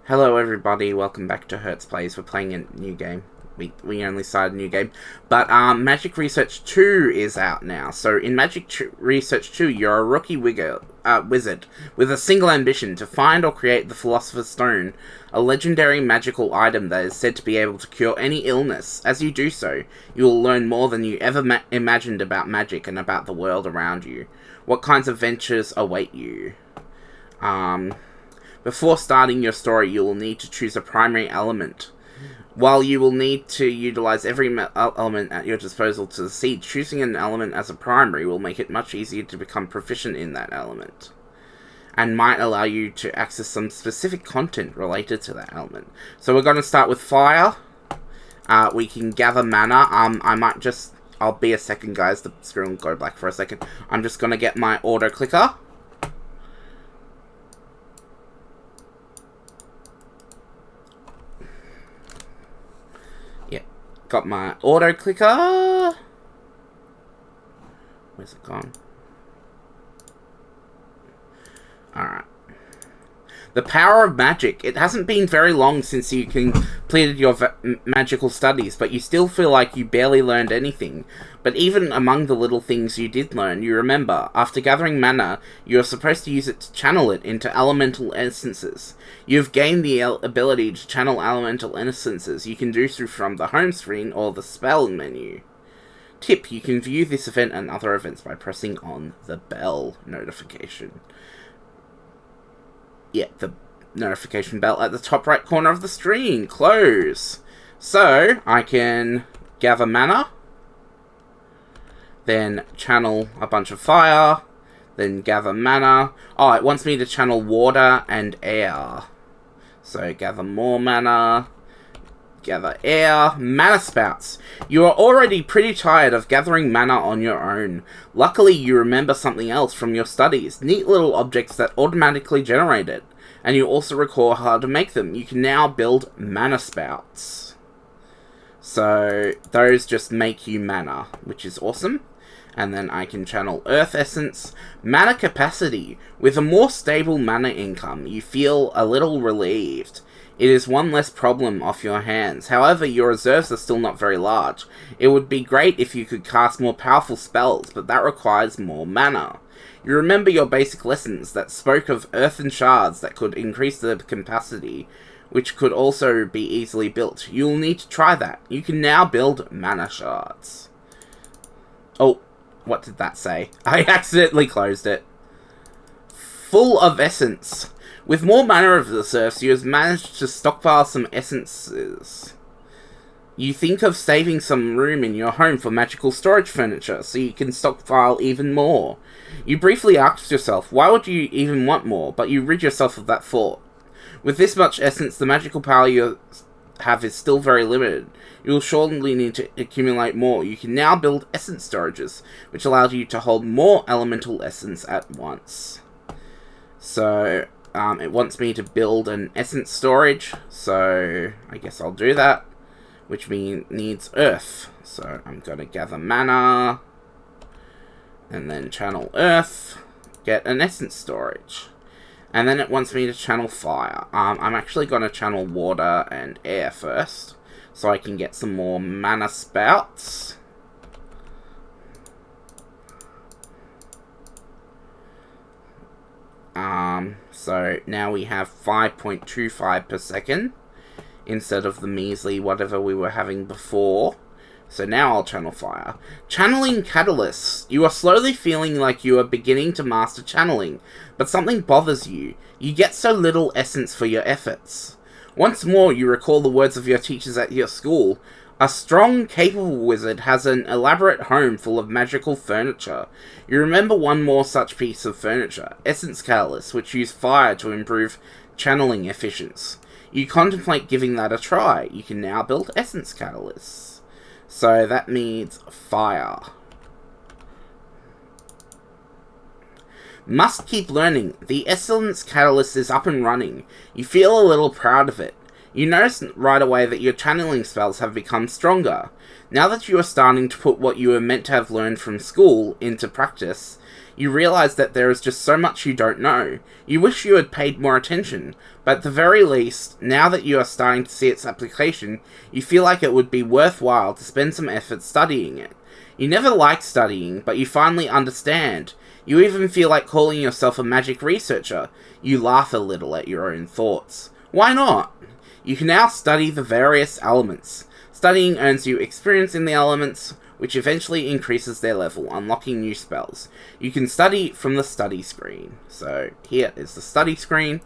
Hello everybody, welcome back to Hertz Plays. We're playing a new game. We only started a new game. But Magic Research 2 is out now. So in Research 2, you're a rookie wizard with a single ambition to find or create the Philosopher's Stone, a legendary magical item that is said to be able to cure any illness. As you do so, you will learn more than you ever imagined about magic and about the world around you. What kinds of ventures await you? Before starting your story, you will need to choose a primary element. While you will need to utilize every element at your disposal to succeed, choosing an element as a primary will make it much easier to become proficient in that element, and might allow you to access some specific content related to that element. So we're going to start with fire. We can gather mana. I'll be a second, guys. The screen will go black for a second. I'm just going to get my auto clicker. Got my auto clicker. Where's it gone? Alright. The power of magic. It hasn't been very long since you completed your magical studies, but you still feel like you barely learned anything. But even among the little things you did learn, you remember, after gathering mana, you are supposed to use it to channel it into elemental essences. You've gained the ability to channel elemental essences. You can do so from the home screen or the spell menu. Tip, you can view this event and other events by pressing on the bell notification. Yeah, the notification bell at the top right corner of the screen. Close. So, I can gather mana, then channel a bunch of fire, then gather mana. Oh, it wants me to channel water and air. So, gather more mana, gather air, mana spouts. You are already pretty tired of gathering mana on your own. Luckily, you remember something else from your studies. Neat little objects that automatically generate it. And you also recall how to make them. You can now build mana spouts. So, those just make you mana, which is awesome. And then I can channel Earth Essence. Mana capacity. With a more stable mana income, you feel a little relieved. It is one less problem off your hands. However, your reserves are still not very large. It would be great if you could cast more powerful spells, but that requires more mana. You remember your basic lessons that spoke of earthen shards that could increase the capacity, which could also be easily built. You'll need to try that. You can now build mana shards. Oh, what did that say? I accidentally closed it. Full of essence. With more mana of the reserves, you have managed to stockpile some essences. You think of saving some room in your home for magical storage furniture, so you can stockpile even more. You briefly asked yourself, why would you even want more, but you rid yourself of that thought. With this much essence, the magical power you have is still very limited. You will surely need to accumulate more. You can now build essence storages, which allows you to hold more elemental essence at once. So, it wants me to build an essence storage, so I guess I'll do that, which needs earth. So I'm going to gather mana, and then channel earth, get an essence storage. And then it wants me to channel fire. I'm actually going to channel water and air first, so I can get some more mana spouts. So now we have 5.25 per second, instead of the measly whatever we were having before. So now I'll channel fire. Channeling catalysts. You are slowly feeling like you are beginning to master channeling, but something bothers you. You get so little essence for your efforts. Once more, you recall the words of your teachers at your school. A strong, capable wizard has an elaborate home full of magical furniture. You remember one more such piece of furniture, essence catalysts, which use fire to improve channeling efficiency. You contemplate giving that a try. You can now build essence catalysts. So that means fire. Must keep learning. The essence catalyst is up and running. You feel a little proud of it. You notice right away that your channeling spells have become stronger. Now that you are starting to put what you were meant to have learned from school into practice, You realize that there is just so much you don't know. You wish you had paid more attention, but at the very least, now that you are starting to see its application, you feel like it would be worthwhile to spend some effort studying it. You never liked studying, but you finally understand. You even feel like calling yourself a magic researcher. You laugh a little at your own thoughts. Why not? You can now study the various elements. Studying earns you experience in the elements, which eventually increases their level, unlocking new spells. You can study from the study screen. So here is the study screen.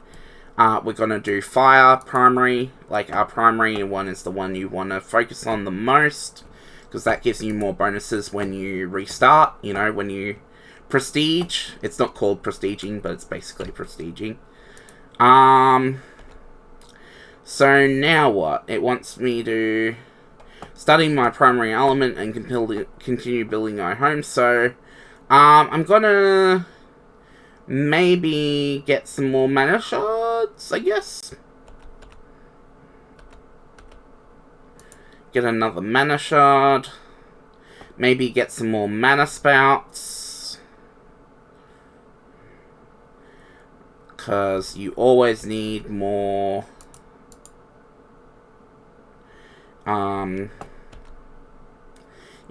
We're going to do fire, primary. Like our primary one is the one you want to focus on the most, because that gives you more bonuses when you restart, you know, when you prestige. It's not called prestiging, but it's basically prestiging. So now what? It wants me to study my primary element and continue building my home. So I'm gonna maybe get some more mana shards, I guess. Get another mana shard. Maybe get some more mana spouts. Because you always need more.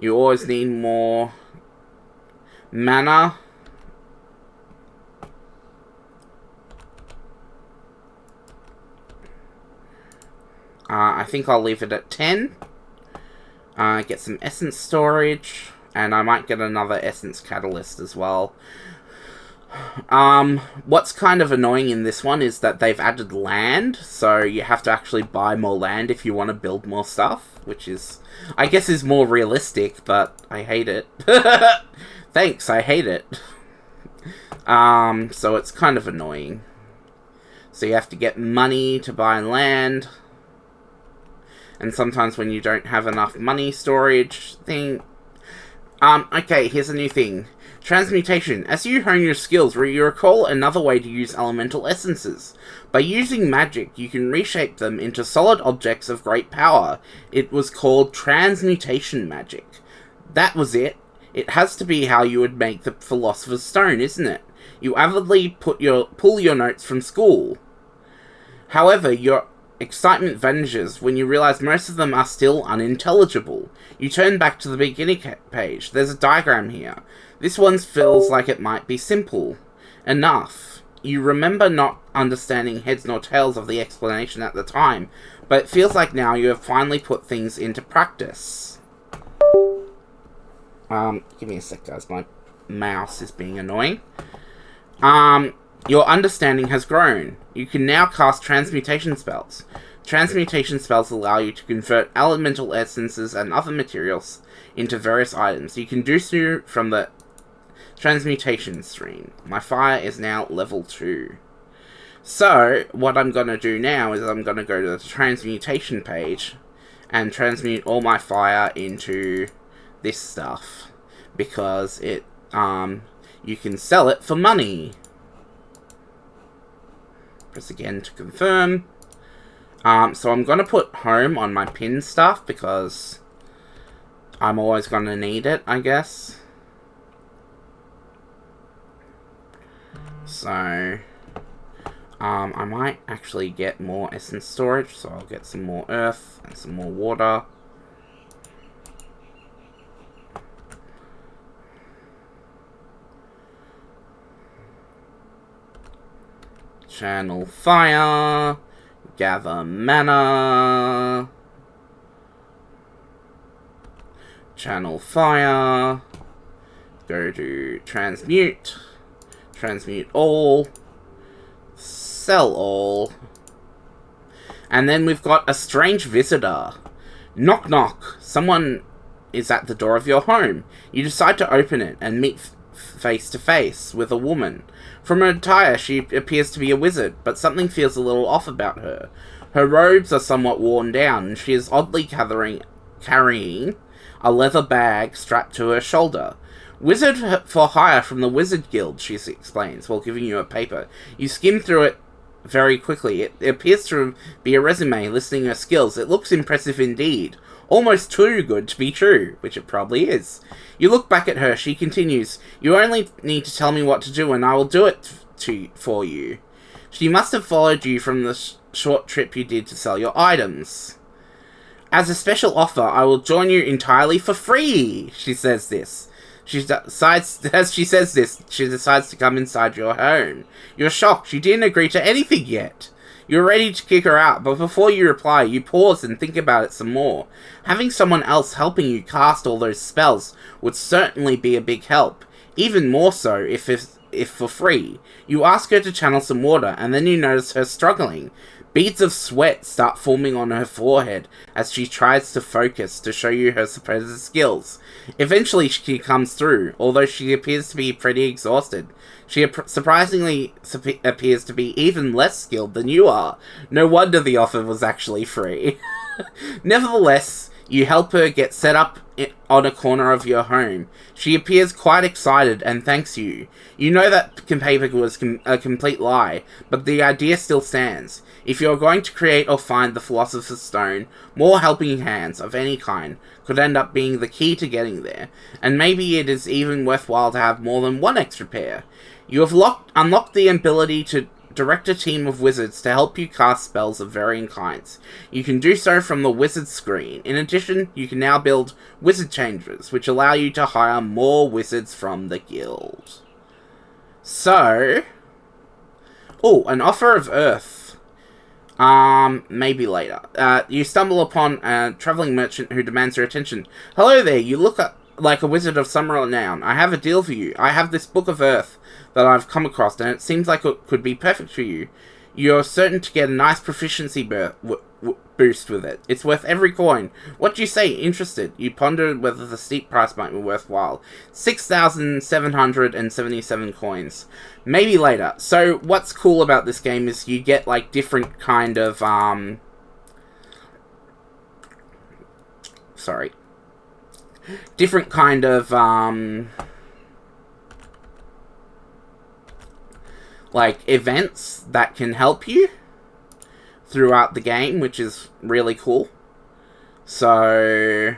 You always need more mana. I think I'll leave it at 10. Get some essence storage, and I might get another essence catalyst as well. What's kind of annoying in this one is that they've added land, so you have to actually buy more land if you want to build more stuff, which is, I guess, is more realistic, but I hate it. Thanks, I hate it. So it's kind of annoying. So you have to get money to buy land, and sometimes when you don't have enough money storage thing. Okay, here's a new thing. Transmutation. As you hone your skills, you recall another way to use elemental essences. By using magic, you can reshape them into solid objects of great power. It was called transmutation magic. That was it. It has to be how you would make the philosopher's stone, isn't it? You avidly pull your notes from school. However, your excitement vanishes when you realize most of them are still unintelligible. You turn back to the beginning page. There's a diagram here. This one feels like it might be simple enough. You remember not understanding heads nor tails of the explanation at the time, but it feels like now you have finally put things into practice. Give me a sec, guys. My mouse is being annoying. Your understanding has grown. You can now cast transmutation spells. Transmutation spells allow you to convert elemental essences and other materials into various items. You can do so from the transmutation screen. My fire is now level 2. So, what I'm going to do now is I'm going to go to the transmutation page and transmute all my fire into this stuff. Because it, you can sell it for money. Press again to confirm. So I'm going to put home on my pin stuff because I'm always going to need it, I guess. So, I might actually get more essence storage, so I'll get some more earth and some more water. Channel fire, gather mana, channel fire, go to transmute, transmute all, sell all, and then we've got a strange visitor. Knock knock, someone is at the door of your home. You decide to open it and meet face to face with a woman. From her attire, she appears to be a wizard, but something feels a little off about her. Her robes are somewhat worn down, and she is oddly carrying a leather bag strapped to her shoulder. Wizard for hire from the Wizard Guild, she explains, while giving you a paper. You skim through it very quickly. It appears to be a resume listing her skills. It looks impressive indeed. Almost too good to be true, which it probably is. You look back at her. She continues, "You only need to tell me what to do and I will do it for you. She must have followed you from the short trip you did to sell your items. As a special offer, I will join you entirely for free." She says this. As she says this, she decides to come inside your home. You're shocked. You didn't agree to anything yet. You're ready to kick her out, but before you reply, you pause and think about it some more. Having someone else helping you cast all those spells would certainly be a big help. Even more so if for free. You ask her to channel some water, and then you notice her struggling. Beads of sweat start forming on her forehead as she tries to focus to show you her supposed skills. Eventually she comes through, although she appears to be pretty exhausted. She surprisingly appears to be even less skilled than you are. No wonder the offer was actually free. Nevertheless, you help her get set up on a corner of your home. She appears quite excited and thanks you. You know that paper was a complete lie, but the idea still stands. If you're going to create or find the Philosopher's Stone, more helping hands of any kind could end up being the key to getting there, and maybe it is even worthwhile to have more than one extra pair. You have unlocked the ability to direct a team of wizards to help you cast spells of varying kinds. You can do so from the wizard screen. In addition, you can now build wizard chambers, which allow you to hire more wizards from the guild. So, an offer of Earth. Maybe later. You stumble upon a traveling merchant who demands your attention. "Hello there, you look like a wizard of some renown. I have a deal for you. I have this Book of Earth that I've come across, and it seems like it could be perfect for you. You're certain to get a nice proficiency boost with it. It's worth every coin. What do you say? Interested?" You ponder whether the steep price might be worthwhile. 6,777 coins. Maybe later. So, what's cool about this game is you get, like, different kind of, different kind of, like, events that can help you throughout the game, which is really cool. So,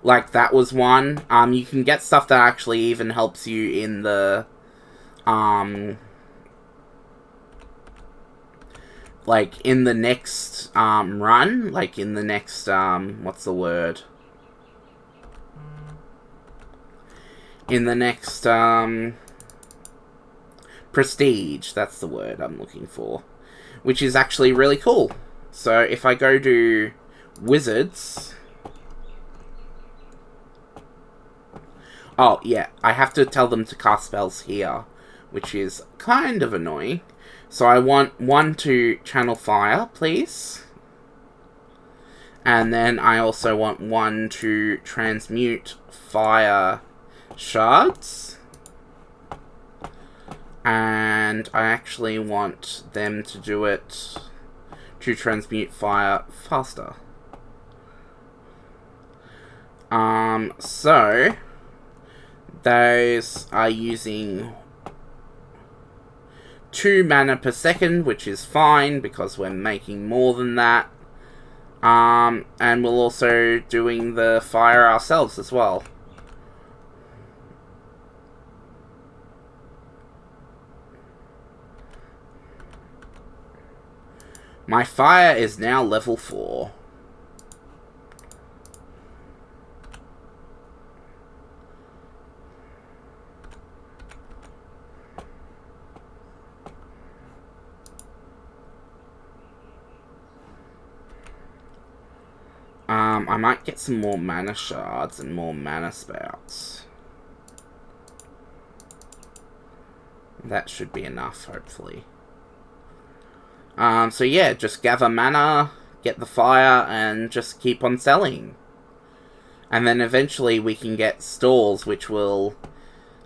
like, that was one. You can get stuff that actually even helps you in the, like, in the next, run. Like, in the next, what's the word? In the next, prestige. That's the word I'm looking for. Which is actually really cool. So, if I go to wizards... Oh, yeah. I have to tell them to cast spells here, which is kind of annoying. So I want one to channel fire, please. And then I also want one to transmute fire shards. And I actually want them to do it to transmute fire faster. So those are using 2 mana per second, which is fine because we're making more than that. And we're also doing the fire ourselves as well. My fire is now level 4. I might get some more mana shards and more mana spouts. That should be enough, hopefully. So yeah, just gather mana, get the fire, and just keep on selling. And then eventually we can get stalls, which will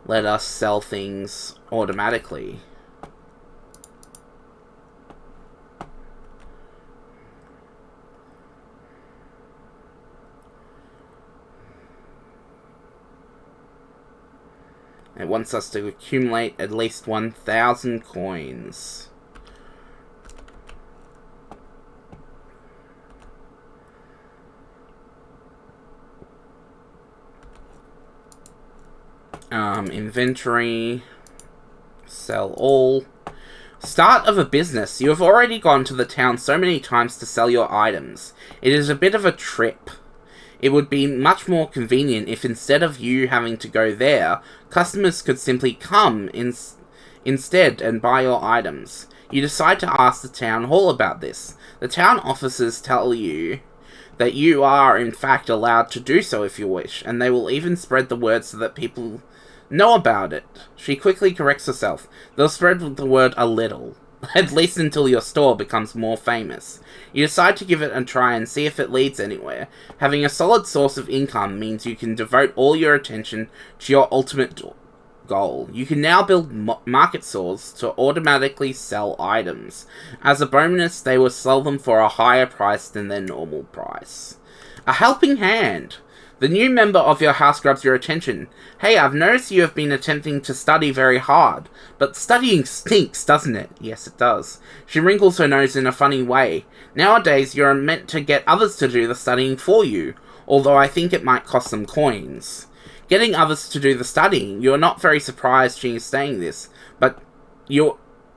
let us sell things automatically. It wants us to accumulate at least 1,000 coins. Inventory. Sell all. Start of a business. You have already gone to the town so many times to sell your items. It is a bit of a trip. It would be much more convenient if instead of you having to go there, customers could simply come instead and buy your items. You decide to ask the town hall about this. The town officers tell you that you are in fact allowed to do so if you wish, and they will even spread the word so that people know about it. She quickly corrects herself. They'll spread the word a little. At least until your store becomes more famous. You decide to give it a try and see if it leads anywhere. Having a solid source of income means you can devote all your attention to your ultimate goal. You can now build market stores to automatically sell items. As a bonus, they will sell them for a higher price than their normal price. A helping hand. The new member of your house grabs your attention. Hey, I've noticed you have been attempting to study very hard. But studying stinks, doesn't it? Yes, it does. She wrinkles her nose in a funny way. Nowadays, you're meant to get others to do the studying for you. Although I think it might cost some coins. Getting others to do the studying. You're not very surprised she is saying this. But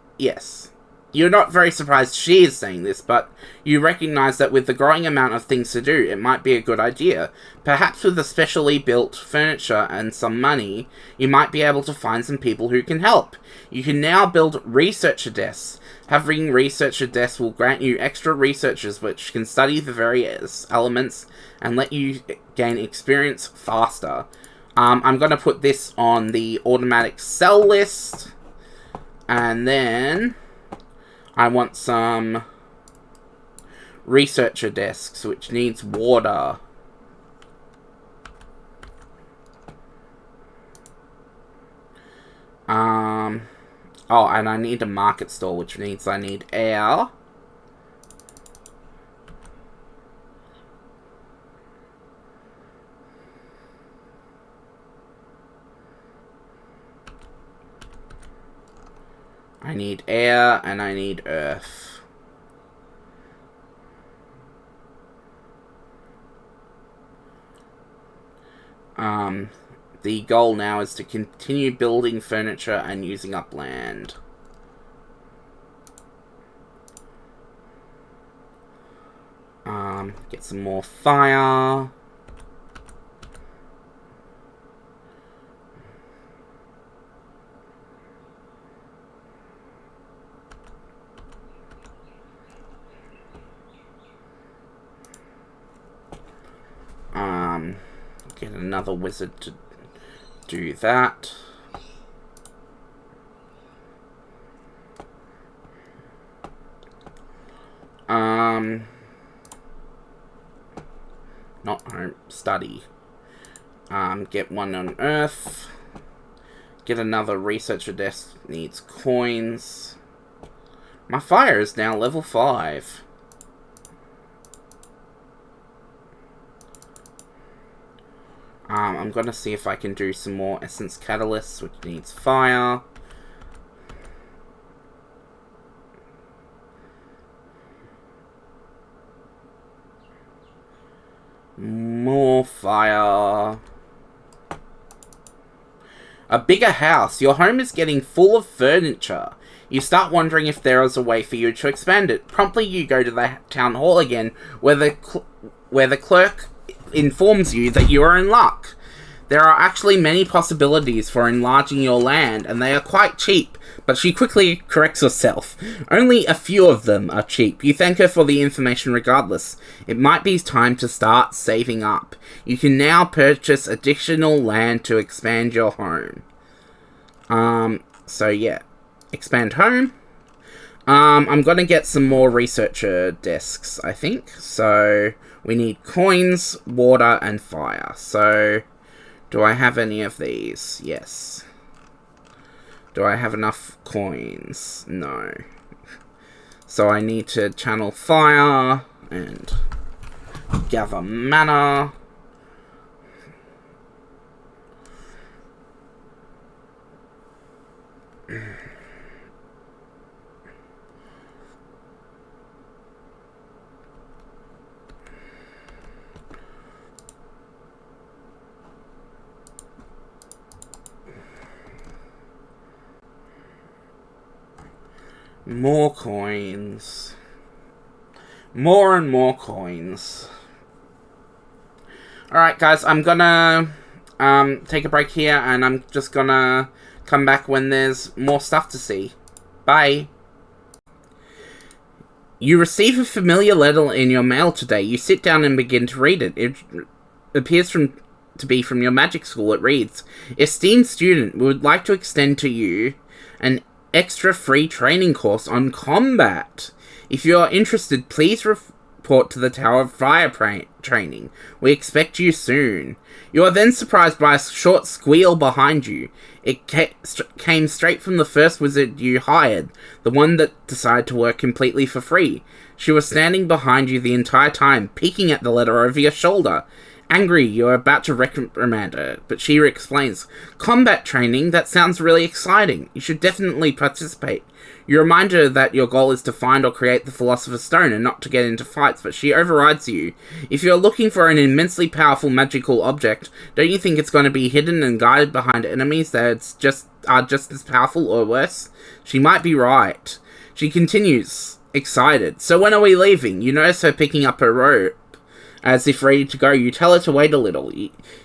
yes. You're not very surprised she is saying this, but you recognize that with the growing amount of things to do, it might be a good idea. Perhaps with a specially built furniture and some money, you might be able to find some people who can help. You can now build researcher desks. Having researcher desks will grant you extra researchers which can study the various elements and let you gain experience faster. I'm going to put this on the automatic sell list, and then I want some researcher desks, which needs water. Oh, and I need a market store, which means I need air. I need air, and I need earth. The goal now is to continue building furniture and using up land. Get some more fire. Get another wizard to do that. Not home, study. Get one on earth. Get another researcher desk, needs coins. My fire is now level 5. I'm gonna see if I can do some more essence catalysts, which needs fire. More fire. A bigger house. Your home is getting full of furniture. You start wondering if there is a way for you to expand it. Promptly, you go to the town hall again, where the clerk informs you that you are in luck. There are actually many possibilities for enlarging your land, and they are quite cheap, but she quickly corrects herself. Only a few of them are cheap. You thank her for the information regardless. It might be time to start saving up. You can now purchase additional land to expand your home. So yeah. Expand home. I'm gonna get some more researcher desks, I think. So we need coins, water, and fire. So do I have any of these? Yes. Do I have enough coins? No. So I need to channel fire and gather mana. More coins. More and more coins. Alright, guys, I'm gonna take a break here, and I'm just gonna come back when there's more stuff to see. Bye. You receive a familiar letter in your mail today. You sit down and begin to read it. It appears to be from your magic school. It reads, "Esteemed student, we would like to extend to you an extra free training course on combat. If you are interested, please report to the Tower of Fire training. We expect you soon." You are then surprised by a short squeal behind you. It came straight from the first wizard you hired, the one that decided to work completely for free. She was standing behind you the entire time, peeking at the letter over your shoulder. Angry, you are about to reprimand her, but she explains, "Combat training? That sounds really exciting. You should definitely participate." You remind her that your goal is to find or create the Philosopher's Stone and not to get into fights, but she overrides you. If you're looking for an immensely powerful magical object, don't you think it's going to be hidden and guided behind enemies that are just as powerful or worse? She might be right. She continues, excited. "So when are we leaving?" You notice her picking up her rope. As if ready to go, you tell her to wait a little.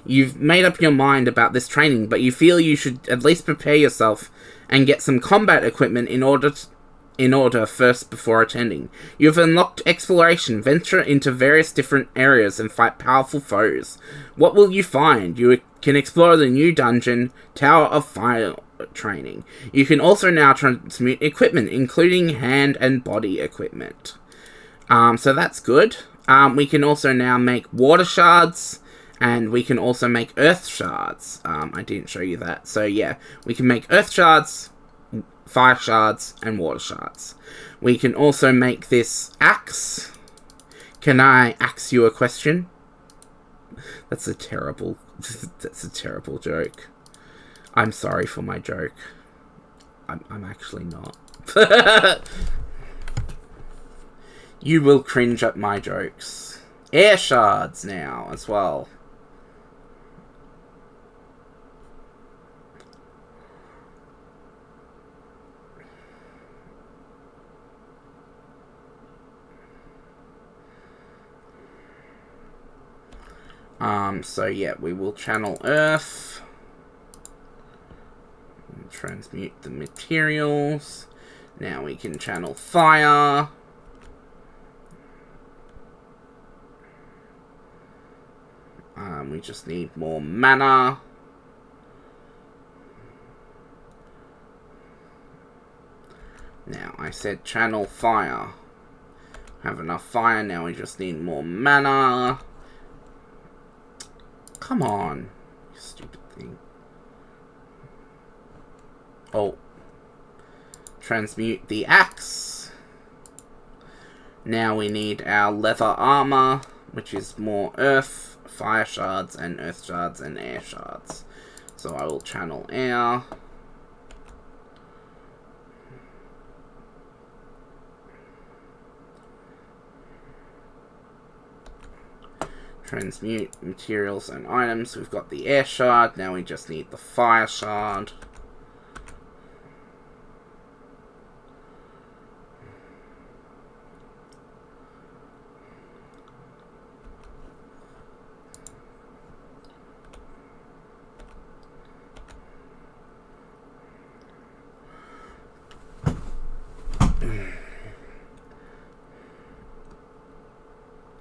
You've made up your mind about this training, but you feel you should at least prepare yourself and get some combat equipment in order first before attending. You've unlocked exploration, venture into various different areas and fight powerful foes. What will you find? You can explore the new dungeon, Tower of Fire training. You can also now transmute equipment, including hand and body equipment. So that's good. We can also now make water shards, and we can also make earth shards. I didn't show you that. So yeah, we can make earth shards, fire shards, and water shards. We can also make this axe. Can I ask you a question? That's a terrible joke. I'm sorry for my joke. I'm actually not. You will cringe at my jokes. Air shards now as well. So yeah, we will channel earth. Transmute the materials. Now we can channel fire. We just need more mana. Now, I said channel fire. Have enough fire, now we just need more mana. Come on, you stupid thing. Oh. Transmute the axe. Now we need our leather armor, which is more earth, fire shards, and earth shards, and air shards. So I will channel air. Transmute materials and items. We've got the air shard. Now we just need the fire shard.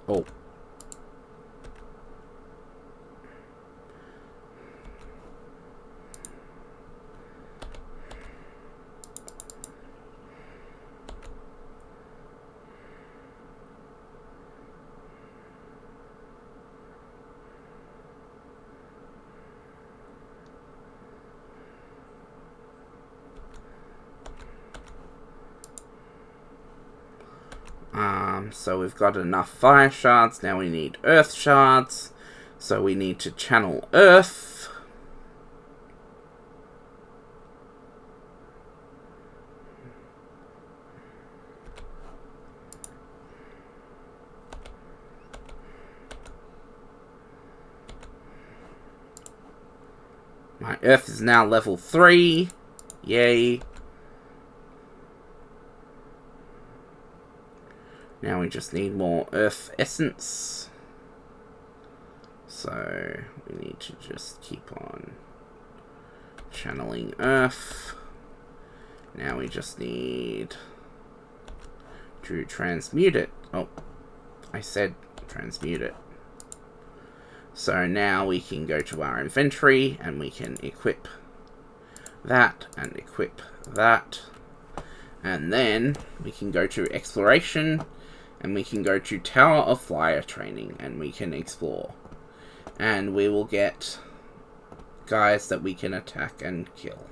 Oh. So we've got enough fire shards. Now we need earth shards. So we need to channel earth. My earth. Earth is now level 3. Yay. Now we just need more earth essence. So we need to just keep on channeling earth. Now we just need to transmute it. Oh, I said transmute it. So now we can go to our inventory and we can equip that and equip that. And then we can go to exploration and we can go to Tower of Flyer training and we can explore. And we will get guys that we can attack and kill.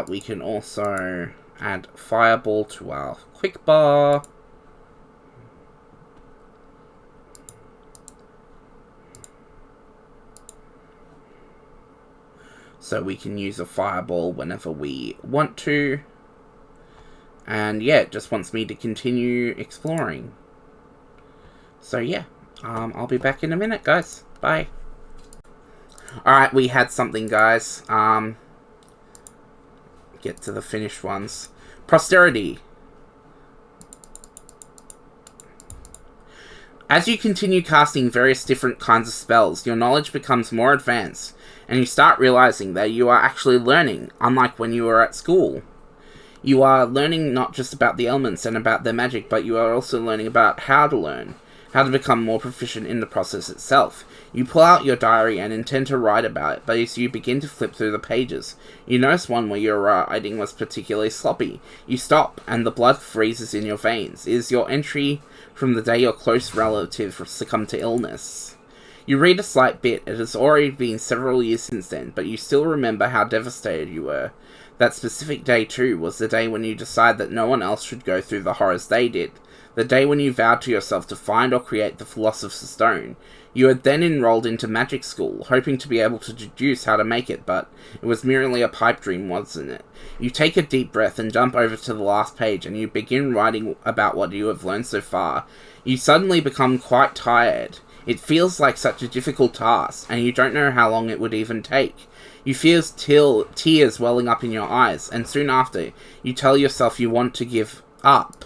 We can also add Fireball to our quick bar. So we can use a Fireball whenever we want to. And yeah, it just wants me to continue exploring. So yeah, I'll be back in a minute, guys. Bye. Alright, we had something, guys. Get to the finished ones. Posterity. As you continue casting various different kinds of spells, your knowledge becomes more advanced, and you start realizing that you are actually learning, unlike when you were at school. You are learning not just about the elements and about their magic, but you are also learning about how to learn, how to become more proficient in the process itself. You pull out your diary and intend to write about it, but as you begin to flip through the pages, you notice one where your writing was particularly sloppy. You stop, and the blood freezes in your veins. It is your entry from the day your close relative succumbed to illness. You read a slight bit. It has already been several years since then, but you still remember how devastated you were. That specific day, too, was the day when you decided that no one else should go through the horrors they did. The day when you vowed to yourself to find or create the Philosopher's Stone. You had then enrolled into magic school, hoping to be able to deduce how to make it, but it was merely a pipe dream, wasn't it? You take a deep breath and jump over to the last page, and you begin writing about what you have learned so far. You suddenly become quite tired. It feels like such a difficult task, and you don't know how long it would even take. You feel tears welling up in your eyes, and soon after, you tell yourself you want to give up.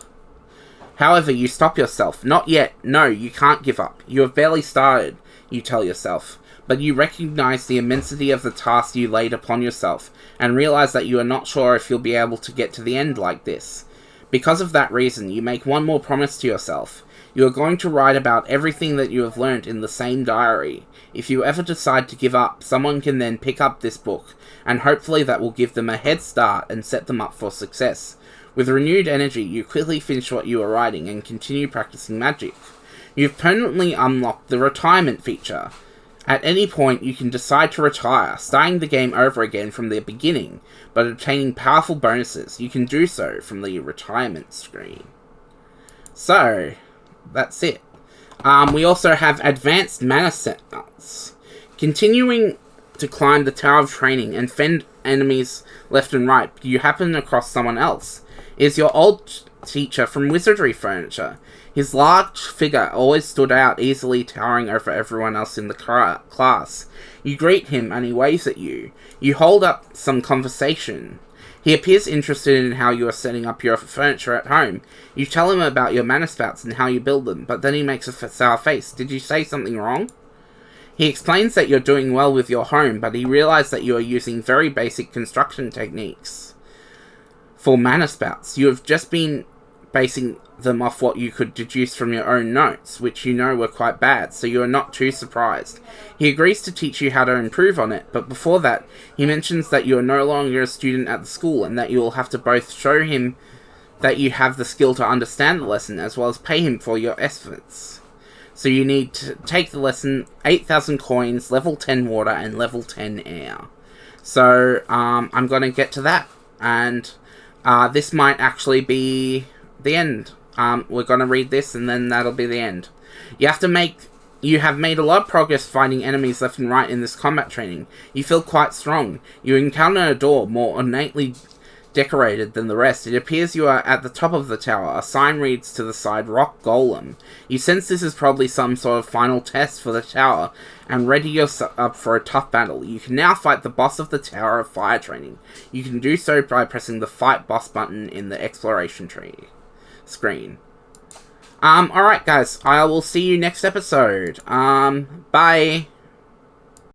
However, you stop yourself. Not yet. No, you can't give up. You have barely started, you tell yourself. But you recognize the immensity of the task you laid upon yourself, and realize that you are not sure if you'll be able to get to the end like this. Because of that reason, you make one more promise to yourself. You are going to write about everything that you have learned in the same diary. If you ever decide to give up, someone can then pick up this book, and hopefully that will give them a head start and set them up for success. With renewed energy, you quickly finish what you are writing and continue practicing magic. You've permanently unlocked the retirement feature. At any point, you can decide to retire, starting the game over again from the beginning, but obtaining powerful bonuses. You can do so from the retirement screen. So, that's it. We also have advanced mana sets. Continuing to climb the Tower of Training and fend enemies left and right, you happen across someone else. It is your old teacher from Wizardry Furniture. His large figure always stood out, easily towering over everyone else in the class. You greet him and he waves at you. You hold up some conversation. He appears interested in how you are setting up your furniture at home. You tell him about your mana spouts and how you build them, but then he makes a sour face. Did you say something wrong? He explains that you're doing well with your home, but he realizes that you are using very basic construction techniques for mana spouts. You have just been basing them off what you could deduce from your own notes, which you know were quite bad, so you are not too surprised. He agrees to teach you how to improve on it, but before that, he mentions that you are no longer a student at the school, and that you will have to both show him that you have the skill to understand the lesson, as well as pay him for your efforts. So you need to take the lesson, 8,000 coins, level 10 water, and level 10 air. So, I'm going to get to that, and this might actually be the end. We're going to read this, and then that'll be the end. You have made a lot of progress fighting enemies left and right in this combat training. You feel quite strong. You encounter a door more ornately decorated than the rest. It appears you are at the top of the tower. A sign reads to the side, Rock Golem. You sense this is probably some sort of final test for the tower, and ready yourself up for a tough battle. You can now fight the boss of the Tower of Fire Training. You can do so by pressing the Fight Boss button in the exploration tree screen. Alright guys, I will see you next episode. Bye.